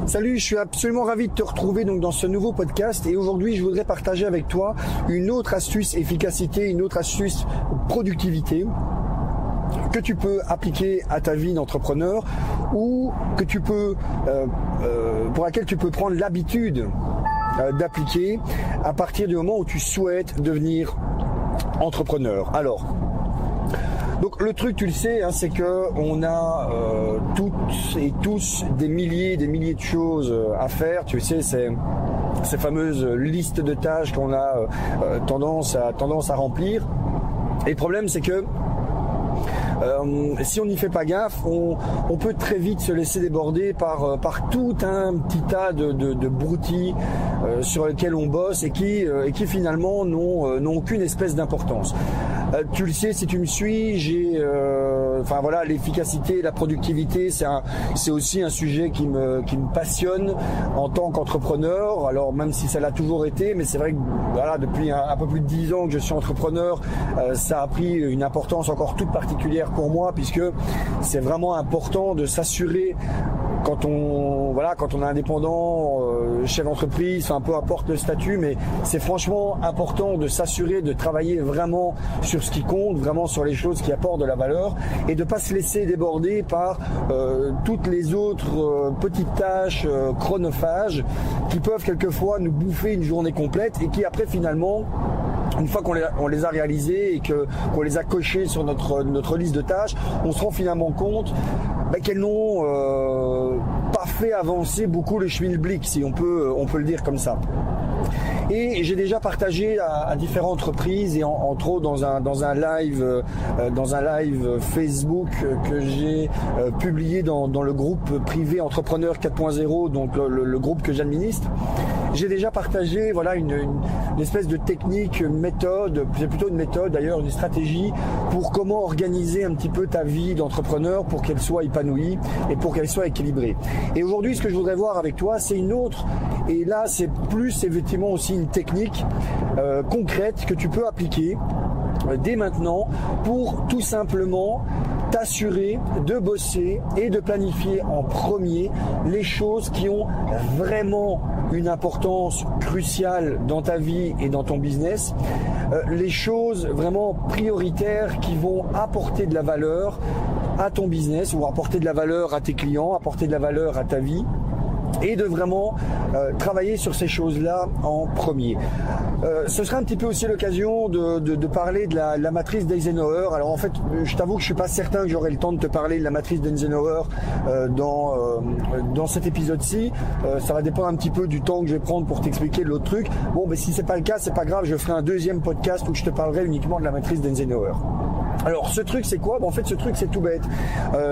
Salut, je suis absolument ravi de te retrouver donc dans ce nouveau podcast et aujourd'hui je voudrais partager avec toi une autre astuce efficacité, une autre astuce productivité que tu peux appliquer à ta vie d'entrepreneur ou que tu peux, pour laquelle tu peux prendre l'habitude d'appliquer à partir du moment où tu souhaites devenir entrepreneur. Alors, donc le truc, tu le sais, hein, c'est que on a toutes et tous des milliers de choses à faire. Tu sais, c'est ces fameuses listes de tâches qu'on a tendance à remplir. Et le problème, c'est que si on n'y fait pas gaffe, on peut très vite se laisser déborder par tout un petit tas de broutilles sur lesquels on bosse et qui finalement n'ont aucune espèce d'importance. Tu le sais, si tu me suis, l'efficacité, la productivité, c'est aussi un sujet qui me passionne en tant qu'entrepreneur. Alors même si ça l'a toujours été, mais c'est vrai que voilà, depuis un peu plus de 10 ans que je suis entrepreneur, ça a pris une importance encore toute particulière pour moi, puisque c'est vraiment important de s'assurer quand on est indépendant, chef d'entreprise, peu importe le statut, mais c'est franchement important de s'assurer de travailler vraiment sur ce qui compte, vraiment sur les choses qui apportent de la valeur et de pas se laisser déborder par toutes les autres petites tâches chronophages qui peuvent quelquefois nous bouffer une journée complète et qui après finalement, une fois qu'on les a réalisées et qu'on les a cochées sur notre liste de tâches, on se rend finalement compte qu'elles n'ont pas fait avancer beaucoup le schmilblick, si on peut le dire comme ça. Et j'ai déjà partagé à différentes reprises et entre autres dans un live Facebook que j'ai publié dans le groupe privé Entrepreneur 4.0, donc le groupe que j'administre. J'ai déjà partagé une espèce de technique, une méthode, c'est plutôt une méthode d'ailleurs, une stratégie pour comment organiser un petit peu ta vie d'entrepreneur pour qu'elle soit épanouie et pour qu'elle soit équilibrée. Et aujourd'hui, ce que je voudrais voir avec toi, c'est une autre, et là c'est plus effectivement aussi une technique concrète que tu peux appliquer dès maintenant pour tout simplement t'assurer de bosser et de planifier en premier les choses qui ont vraiment une importance cruciale dans ta vie et dans ton business, les choses vraiment prioritaires qui vont apporter de la valeur à ton business ou apporter de la valeur à tes clients, apporter de la valeur à ta vie, et de vraiment travailler sur ces choses-là en premier. Ce sera un petit peu aussi l'occasion de parler de la matrice d'Eisenhower. Alors en fait, je t'avoue que je suis pas certain que j'aurai le temps de te parler de la matrice d'Eisenhower dans cet épisode-ci. Ça va dépendre un petit peu du temps que je vais prendre pour t'expliquer l'autre truc. Bon, mais si c'est pas le cas, c'est pas grave, je ferai un deuxième podcast où je te parlerai uniquement de la matrice d'Eisenhower. Alors ce truc c'est quoi ? En fait ce truc c'est tout bête.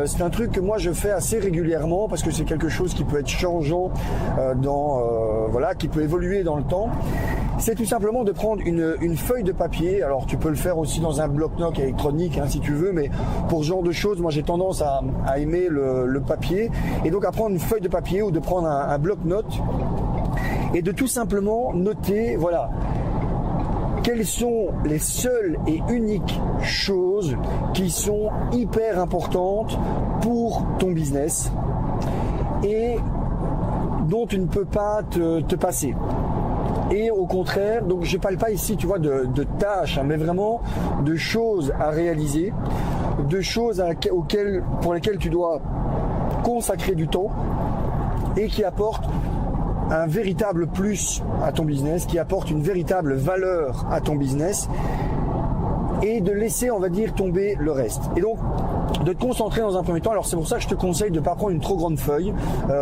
C'est un truc que moi je fais assez régulièrement parce que c'est quelque chose qui peut être changeant qui peut évoluer dans le temps. C'est tout simplement de prendre une feuille de papier. Alors tu peux le faire aussi dans un bloc-notes électronique si tu veux, mais pour ce genre de choses, moi j'ai tendance à aimer le papier. Et donc à prendre une feuille de papier ou de prendre un bloc-notes et de tout simplement noter, quelles sont les seules et uniques choses qui sont hyper importantes pour ton business et dont tu ne peux pas te passer. Et au contraire, donc je parle pas ici, tu vois, de tâches, mais vraiment de choses à réaliser, de choses pour lesquelles tu dois consacrer du temps et qui apportent un véritable plus à ton business, qui apporte une véritable valeur à ton business et de laisser, on va dire, tomber le reste. Et donc, de te concentrer dans un premier temps. Alors c'est pour ça que je te conseille de ne pas prendre une trop grande feuille.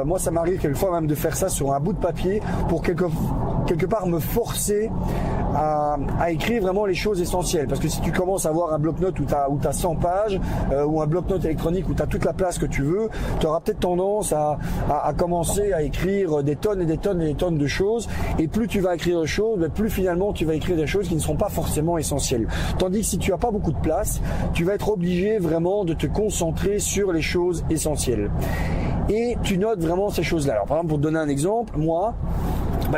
Moi ça m'arrive quelquefois même de faire ça sur un bout de papier pour quelque part me forcer à écrire vraiment les choses essentielles. Parce que si tu commences à avoir un bloc-notes où tu as 100 pages ou un bloc-notes électronique où tu as toute la place que tu veux, tu auras peut-être tendance à commencer à écrire des tonnes et des tonnes et des tonnes de choses. Et plus tu vas écrire de choses, plus finalement tu vas écrire des choses qui ne seront pas forcément essentielles. Tandis que si tu n'as pas beaucoup de place, tu vas être obligé vraiment de te concentrer sur les choses essentielles. Et tu notes vraiment ces choses-là. Alors par exemple, pour te donner un exemple, moi,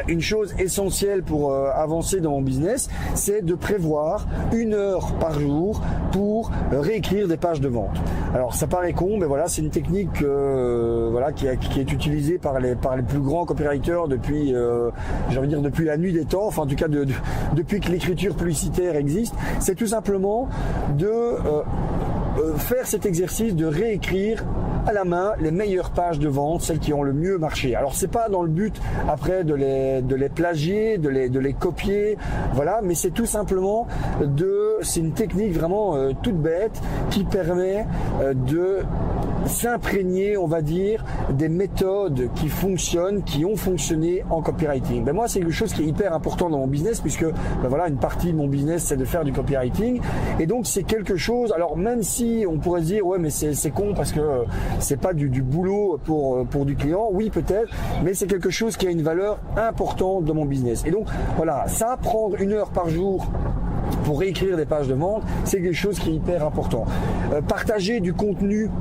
une chose essentielle pour avancer dans mon business, c'est de prévoir 1 heure par jour pour réécrire des pages de vente. Alors ça paraît con, mais voilà, c'est une technique qui est utilisée par les plus grands copywriters depuis depuis la nuit des temps, enfin en tout cas depuis que l'écriture publicitaire existe. C'est tout simplement de faire cet exercice de réécrire à la main les meilleures pages de vente, celles qui ont le mieux marché. Alors c'est pas dans le but après de les plagier, de les copier, voilà, mais c'est tout simplement c'est une technique vraiment toute bête qui permet de s'imprégner, on va dire, des méthodes qui fonctionnent, qui ont fonctionné en copywriting. Moi, c'est quelque chose qui est hyper important dans mon business puisque une partie de mon business, c'est de faire du copywriting. Et donc, c'est quelque chose, alors même si on pourrait se dire, ouais, mais c'est con parce que c'est pas du boulot pour du client, oui, peut-être, mais c'est quelque chose qui a une valeur importante dans mon business. Et donc, voilà, ça, prendre 1 heure par jour pour réécrire des pages de vente, c'est quelque chose qui est hyper important. Partager du contenu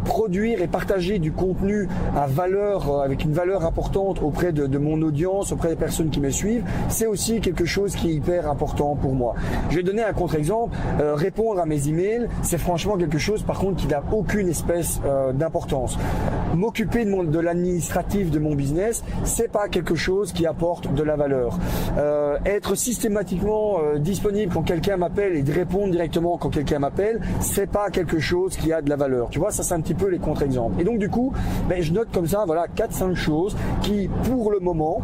produire et partager du contenu à valeur, avec une valeur importante auprès de mon audience, auprès des personnes qui me suivent, c'est aussi quelque chose qui est hyper important pour moi. Je vais donner un contre-exemple. Répondre à mes emails, c'est franchement quelque chose par contre qui n'a aucune espèce d'importance. M'occuper de l'administratif de mon business, c'est pas quelque chose qui apporte de la valeur. Être systématiquement disponible quand quelqu'un m'appelle et de répondre directement quand quelqu'un m'appelle, c'est pas quelque chose qui a de la valeur. Tu vois, ça c'est un petit peu les contre-exemples. Et donc du coup, je note comme ça, 4-5 choses qui, pour le moment,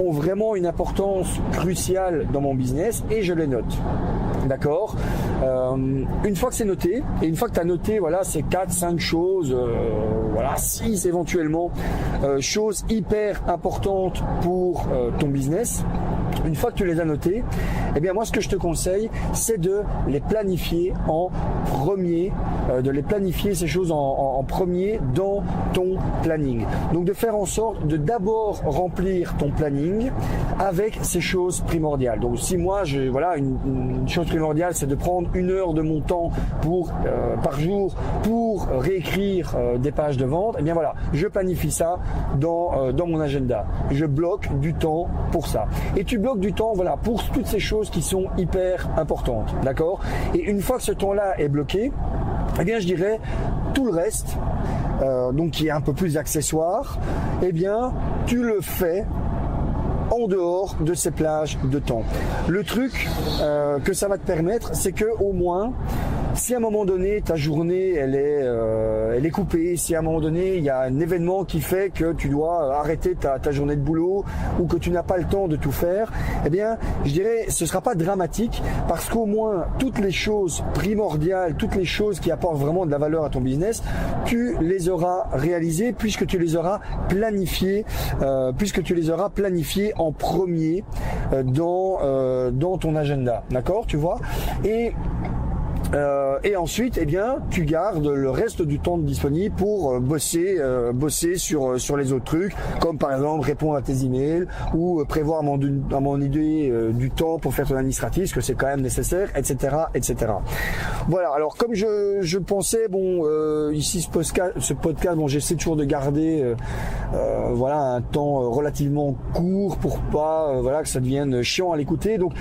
ont vraiment une importance cruciale dans mon business et je les note. D'accord. Une fois que c'est noté, et une fois que tu as noté ces 4-5 choses, 6 éventuellement, choses hyper importantes pour ton business, une fois que tu les as notées, moi ce que je te conseille, c'est de les planifier en premier, de les planifier ces choses en premier dans ton planning. Donc de faire en sorte de d'abord remplir ton planning avec ces choses primordiales. Donc si moi, une chose primordiale, c'est de prendre 1 heure de mon temps par jour pour réécrire des pages de vente, je planifie ça dans mon agenda. Je bloque du temps pour ça. Et tu bloques du temps pour toutes ces choses qui sont hyper importantes. D'accord ? Et une fois que ce temps-là est bloqué, je dirais tout le reste, donc qui est un peu plus accessoire, tu le fais en dehors de ces plages de temps. Le truc que ça va te permettre, c'est que au moins, si à un moment donné ta journée elle est coupée, si à un moment donné il y a un événement qui fait que tu dois arrêter ta journée de boulot ou que tu n'as pas le temps de tout faire, je dirais ce sera pas dramatique parce qu'au moins toutes les choses primordiales, toutes les choses qui apportent vraiment de la valeur à ton business, tu les auras réalisées puisque tu les auras planifiées, en premier dans ton agenda, d'accord, tu vois. Et ensuite, tu gardes le reste du temps disponible pour bosser sur les autres trucs, comme par exemple répondre à tes emails ou prévoir à mon idée du temps pour faire ton administratif, parce que c'est quand même nécessaire, etc., etc. Voilà. Alors comme je pensais, ici ce podcast, j'essaie toujours de garder un temps relativement court pour pas que ça devienne chiant à l'écouter. Donc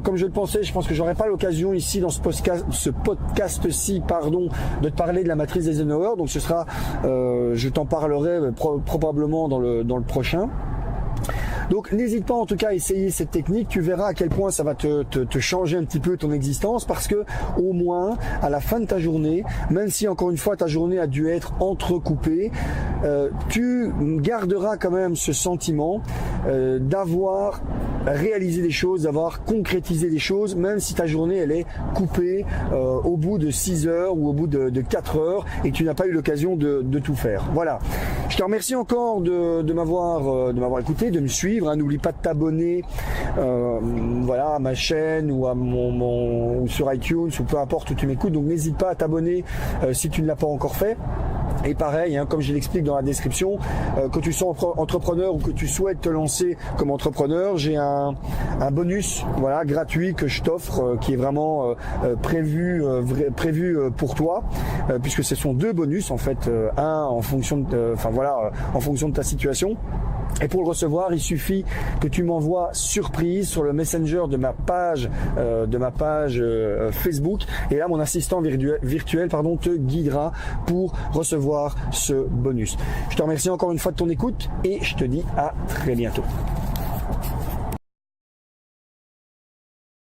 comme je le pensais, je pense que j'aurai pas l'occasion ici dans ce podcast-ci, de te parler de la matrice d'Eisenhower. Donc ce sera, je t'en parlerai probablement dans le prochain. Donc n'hésite pas en tout cas à essayer cette technique, tu verras à quel point ça va te changer un petit peu ton existence, parce que au moins à la fin de ta journée, même si encore une fois ta journée a dû être entrecoupée, tu garderas quand même ce sentiment d'avoir réalisé des choses, d'avoir concrétisé des choses, même si ta journée elle est coupée au bout de 6 heures ou au bout de 4 heures et que tu n'as pas eu l'occasion de tout faire. Voilà. Je te remercie encore de m'avoir écouté, de me suivre. N'oublie pas de t'abonner à ma chaîne ou ou sur iTunes ou peu importe où tu m'écoutes. Donc n'hésite pas à t'abonner si tu ne l'as pas encore fait. Et pareil, hein, comme je l'explique dans la description, que tu sois entrepreneur ou que tu souhaites te lancer comme entrepreneur, j'ai un bonus gratuit que je t'offre qui est vraiment prévu pour toi, puisque ce sont 2 bonus en fait, un en fonction de ta situation. Et pour le recevoir, il suffit que tu m'envoies surprise sur le Messenger de ma page Facebook. Et là, mon assistant virtuel te guidera pour recevoir ce bonus. Je te remercie encore une fois de ton écoute et je te dis à très bientôt.